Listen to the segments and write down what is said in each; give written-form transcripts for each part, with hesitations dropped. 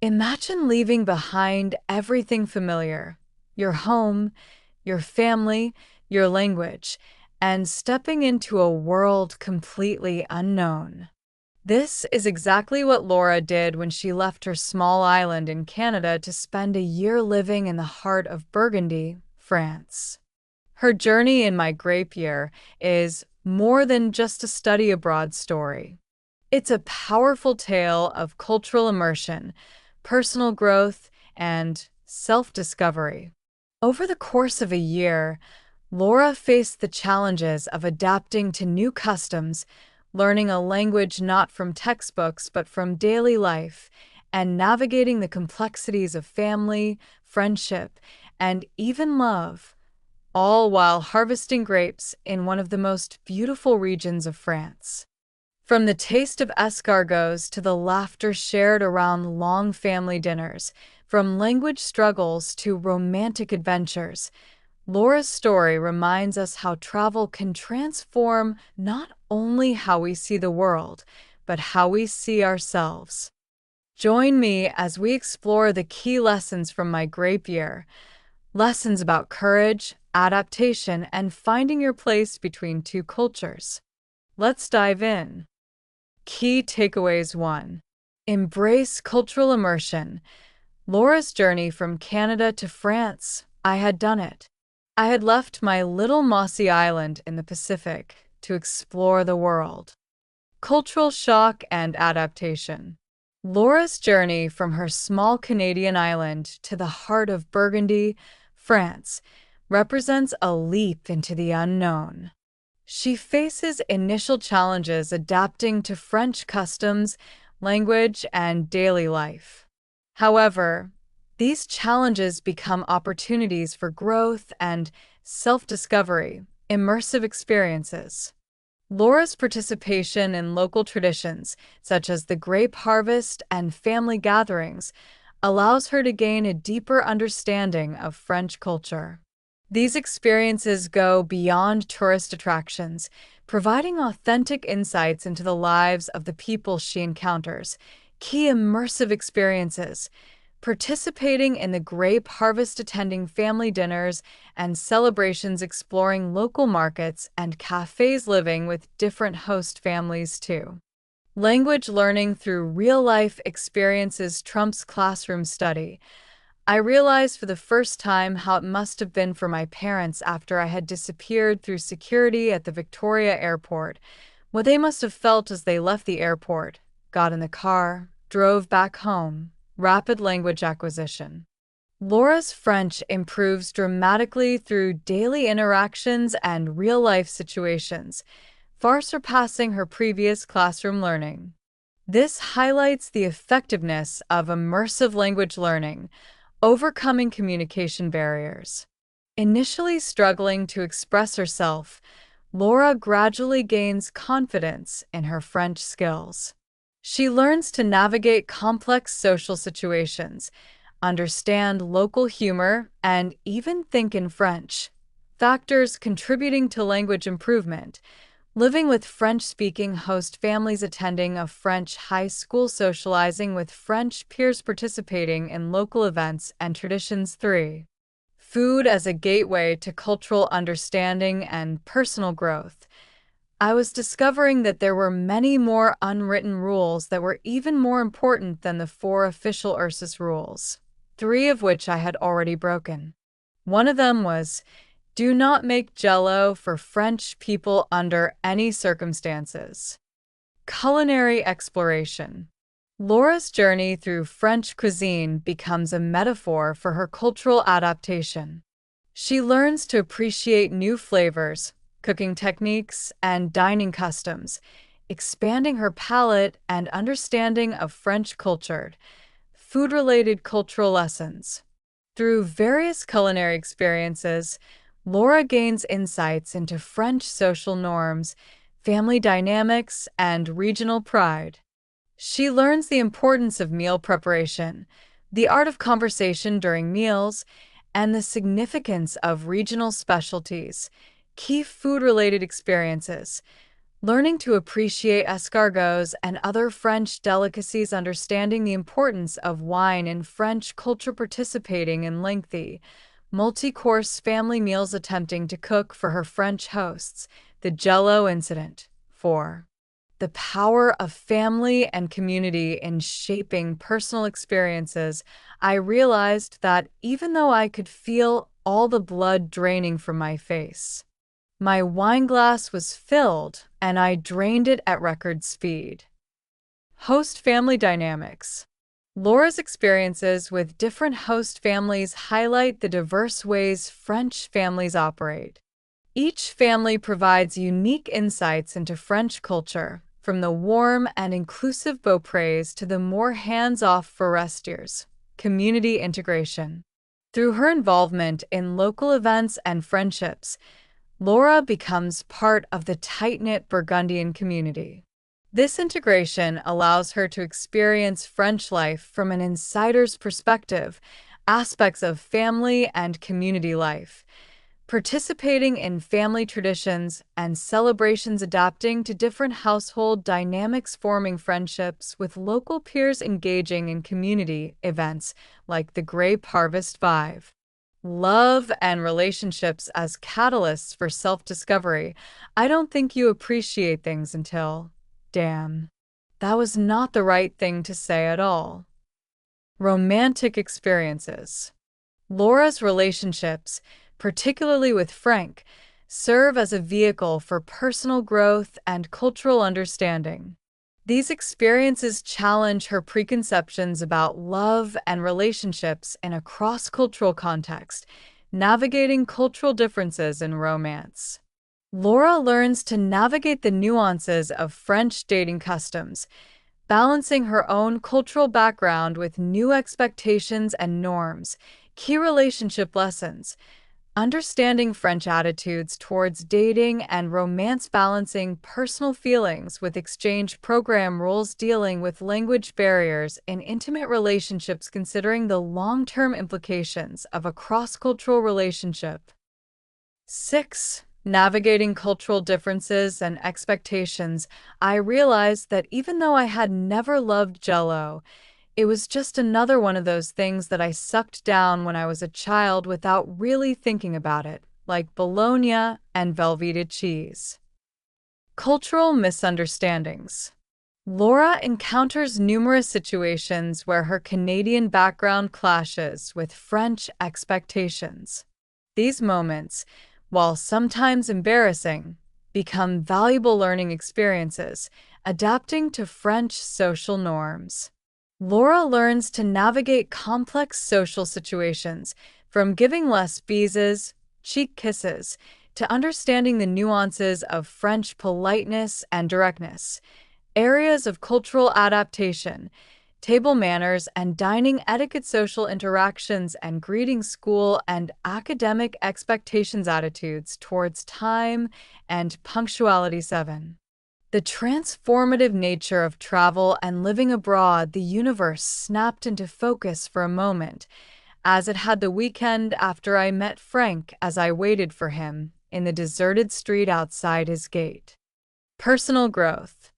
Imagine leaving behind everything familiar, your home, your family, your language, and stepping into a world completely unknown. This is exactly what Laura did when she left her small island in Canada to spend a year living in the heart of Burgundy, France. Her journey in My Grape Year is more than just a study abroad story. It's a powerful tale of cultural immersion, personal growth, and self discovery. Over the course of a year, Laura faced the challenges of adapting to new customs, learning a language not from textbooks but from daily life, and navigating the complexities of family, friendship, and even love, all while harvesting grapes in one of the most beautiful regions of France. From the taste of escargots to the laughter shared around long family dinners, from language struggles to romantic adventures, Laura's story reminds us how travel can transform not only how we see the world, but how we see ourselves. Join me as we explore the key lessons from My Grape Year, lessons about courage, adaptation, and finding your place between two cultures. Let's dive in. Key takeaways 1. Embrace cultural immersion. Laura's journey from Canada to France. I had done it. I had left my little mossy island in the Pacific to explore the world. Cultural shock and adaptation. Laura's journey from her small Canadian island to the heart of Burgundy, France, represents a leap into the unknown. She faces initial challenges adapting to French customs, language, and daily life. However, these challenges become opportunities for growth and self-discovery, immersive experiences. Laura's participation in local traditions, such as the grape harvest and family gatherings, allows her to gain a deeper understanding of French culture. These experiences go beyond tourist attractions, providing authentic insights into the lives of the people she encounters. Key immersive experiences. Participating in the grape harvest, attending family dinners and celebrations, exploring local markets and cafes, living with different host families too. Language learning through real-life experiences trumps classroom study. I realized for the first time how it must have been for my parents after I had disappeared through security at the Victoria Airport, what they must have felt as they left the airport, got in the car, drove back home. Rapid language acquisition. Laura's French improves dramatically through daily interactions and real-life situations, far surpassing her previous classroom learning. This highlights the effectiveness of immersive language learning, overcoming communication barriers. Initially struggling to express herself, Laura gradually gains confidence in her French skills. She learns to navigate complex social situations, understand local humor, and even think in French. Factors contributing to language improvement. Living with French-speaking host families, attending a French high school, socializing with French peers, participating in local events and traditions. 3. Food as a gateway to cultural understanding and personal growth. I was discovering that there were many more unwritten rules that were even more important than the 4 official URSS rules, 3 of which I had already broken. One of them was, do not make Jell-O for French people under any circumstances. Culinary exploration. Laura's journey through French cuisine becomes a metaphor for her cultural adaptation. She learns to appreciate new flavors, cooking techniques, and dining customs, expanding her palate and understanding of French culture. Food-related cultural lessons. Through various culinary experiences, Laura gains insights into French social norms, family dynamics, and regional pride. She learns the importance of meal preparation, the art of conversation during meals, and the significance of regional specialties. Key food-related experiences. learning to appreciate escargots and other French delicacies, understanding the importance of wine in French culture, participating in lengthy, multi-course family meals, attempting to cook for her French hosts. The Jell-O incident. 4. The power of family and community in shaping personal experiences. I realized that even though I could feel all the blood draining from my face, my wine glass was filled, and I drained it at record speed. Host family dynamics. Laura's experiences with different host families highlight the diverse ways French families operate. Each family provides unique insights into French culture, from the warm and inclusive Beauprés to the more hands-off Forestiers. Community integration. Through her involvement in local events and friendships, Laura becomes part of the tight-knit Burgundian community. This integration allows her to experience French life from an insider's perspective, aspects of family and community life, participating in family traditions and celebrations, adapting to different household dynamics, forming friendships with local peers, engaging in community events like the Grape Harvest 5. Love and relationships as catalysts for self-discovery. I don't think you appreciate things until, damn, that was not the right thing to say at all. Romantic experiences. Laura's relationships, particularly with Frank, serve as a vehicle for personal growth and cultural understanding. These experiences challenge her preconceptions about love and relationships in a cross-cultural context, navigating cultural differences in romance. Laura learns to navigate the nuances of French dating customs, balancing her own cultural background with new expectations and norms. Key relationship lessons. Understanding French attitudes towards dating and romance, balancing personal feelings with exchange program rules, dealing with language barriers in intimate relationships, considering the long-term implications of a cross-cultural relationship. 6. Navigating cultural differences and expectations. I realized that even though I had never loved Jell-O, it was just another one of those things that I sucked down when I was a child without really thinking about it, like bologna and Velveeta cheese. Cultural misunderstandings. Laura encounters numerous situations where her Canadian background clashes with French expectations. These moments, while sometimes embarrassing, become valuable learning experiences, adapting to French social norms. Laura learns to navigate complex social situations, from giving less visas, cheek kisses, to understanding the nuances of French politeness and directness, areas of cultural adaptation, table manners and dining etiquette, social interactions and greeting, school and academic expectations, attitudes towards time and punctuality. 7. The transformative nature of travel and living abroad. The universe snapped into focus for a moment, as it had the weekend after I met Frank, as I waited for him in the deserted street outside his gate. Personal growth.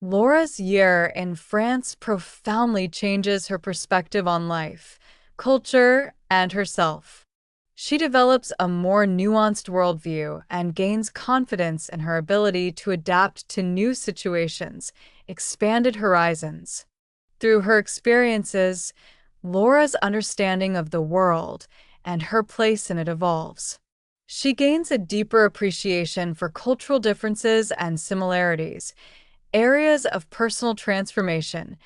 Laura's year in France profoundly changes her perspective on life, culture, and herself. She develops a more nuanced worldview and gains confidence in her ability to adapt to new situations, expanded horizons. Through her experiences, Laura's understanding of the world and her place in it evolves. She gains a deeper appreciation for cultural differences and similarities, areas of personal transformation,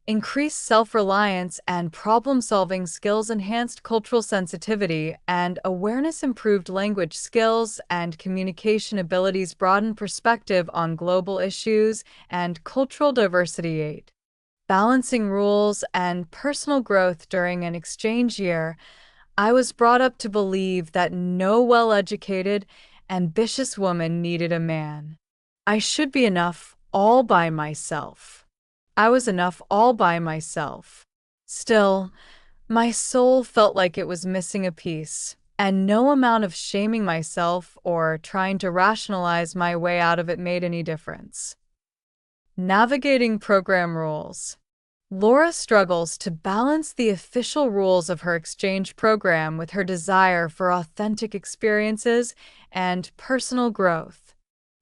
increased self-reliance and problem-solving skills, enhanced cultural sensitivity and awareness, improved language skills and communication abilities, broadened perspective on global issues and cultural diversity. 8. Balancing rules and personal growth. During an exchange year, I was brought up to believe that no well-educated, ambitious woman needed a man. I should be enough all by myself. I was enough all by myself. Still, my soul felt like it was missing a piece, and no amount of shaming myself or trying to rationalize my way out of it made any difference. Navigating program rules. Laura struggles to balance the official rules of her exchange program with her desire for authentic experiences and personal growth.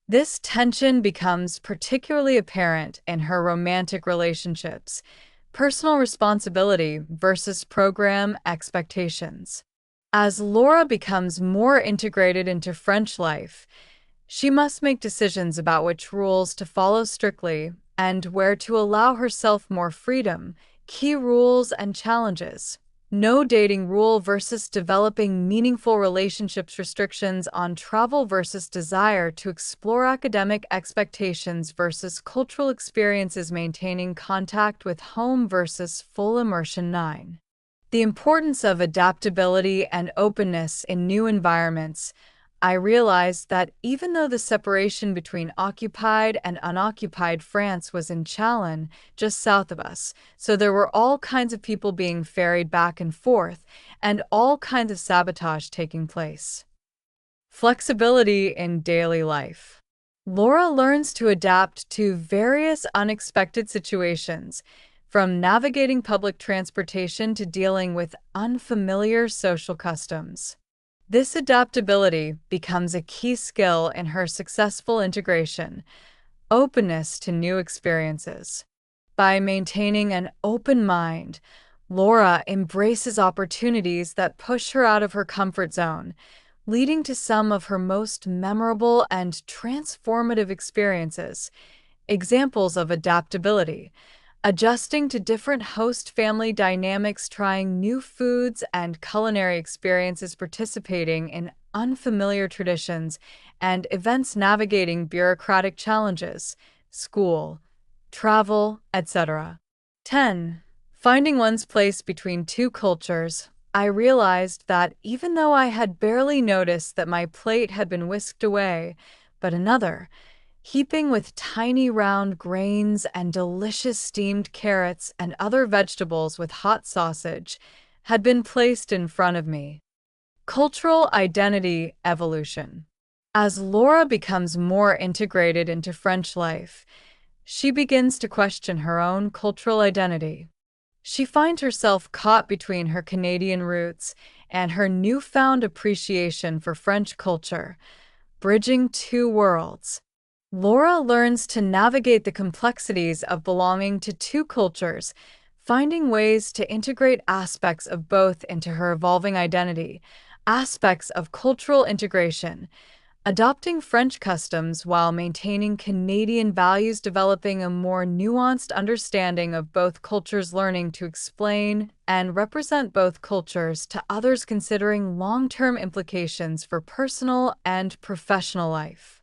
This tension becomes particularly apparent in her romantic relationships, personal responsibility versus program expectations. As Laura becomes more integrated into French life, she must make decisions about which rules to follow strictly and where to allow herself more freedom, key rules and challenges. No dating rule versus developing meaningful relationships, restrictions on travel versus desire to explore, academic expectations versus cultural experiences, maintaining contact with home versus full immersion. 9. The importance of adaptability and openness in new environments. I realized that even though the separation between occupied and unoccupied France was in Chalon, just south of us, so there were all kinds of people being ferried back and forth, and all kinds of sabotage taking place. Flexibility in daily life. Laura learns to adapt to various unexpected situations, from navigating public transportation to dealing with unfamiliar social customs. This adaptability becomes a key skill in her successful integration, openness to new experiences. By maintaining an open mind, Laura embraces opportunities that push her out of her comfort zone, leading to some of her most memorable and transformative experiences. Examples of adaptability: adjusting to different host-family dynamics, trying new foods and culinary experiences, participating in unfamiliar traditions and events, navigating bureaucratic challenges, school, travel, etc. 10. Finding one's place between two cultures. I realized that even though I had barely noticed that my plate had been whisked away, but another, heaping with tiny round grains and delicious steamed carrots and other vegetables with hot sausage, had been placed in front of me. Cultural identity evolution. As Laura becomes more integrated into French life, she begins to question her own cultural identity. She finds herself caught between her Canadian roots and her newfound appreciation for French culture, bridging two worlds. Laura learns to navigate the complexities of belonging to two cultures, finding ways to integrate aspects of both into her evolving identity. Aspects of cultural integration: adopting French customs while maintaining Canadian values, developing a more nuanced understanding of both cultures, learning to explain and represent both cultures to others, considering long-term implications for personal and professional life.